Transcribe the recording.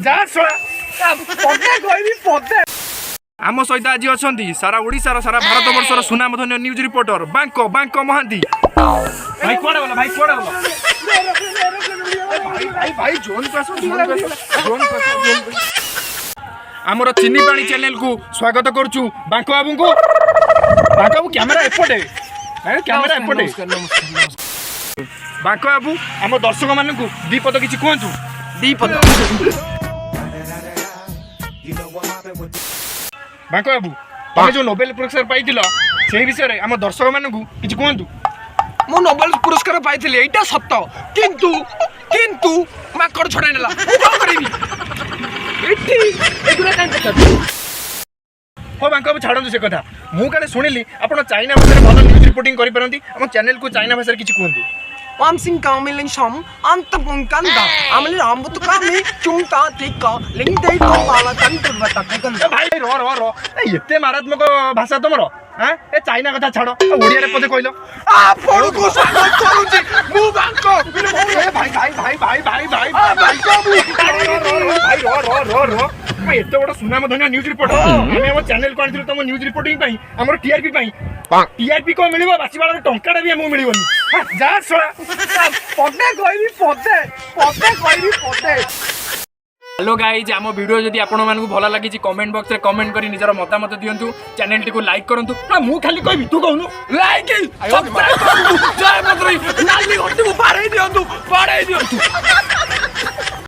जा पदे कहबी पदे आम सहित आज अच्छा सारा ओडिशार सारा भारत वर्षर सुनामधन्य न्यूज रिपोर्टर बांको मोहांती भाई कोड़ा बोला भाई कोड़ा बोला भाई जोन आमर चीनी पानी चैनल को स्वागत करूँ बांको बाबू को बांको बाबू कैमेरा एपटे कैमेरा एपटे बांको बाबू आम दर्शक मान दी पद किसी कहतु दी पद बांको बाबू तुम जो नोबेल पुरस्कार पाई से विषय में आम दर्शक मान किसी कहतु मु नोबेल पुरस्कार पाई एटा सत्य किंतु किंतु माकड़ छड़ाई नेला हो बांको बाबू छाड़ू से कथा मुझे शुणिली आप चाइना भाषा भल न्यूज रिपोर्टिंग करें आम चैनल को चाइना भाषा किसी कहतु Wamsing kamiling som antapong kanda amali rambut kami chumta tika lingdei to Bhala tantur batakanda भाई रो एते मारात्मक भाषा तुमरो हां ए चाइना कथा छाड़ो ओडिया रे पदे कहलो आपण को सपोर्ट करूची मु बांको भाई रो मैं एते बड़ सुनाम धन्य न्यूज रिपोर्टर हमें हम चैनल को आनिथिलु तुम न्यूज रिपोर्टिंग पई हमर टीआरपी पई टीआरपी को मिलिबो बासी वाला टंकाटा भी हमहु मिलिबोनी जा सोळा पदे कहबी पदे हेलो गाइज आम वीडियो जदि आपण मानकु भल लागि कमेंट बॉक्स रे कमेंट करी निजर मतामत दियंतु चैनल टी को लाइक करंतु मु खाली कहबी तू कहनु लाइक सब्सक्राइब जय मातरी नाली घंटी को पारे दियंतु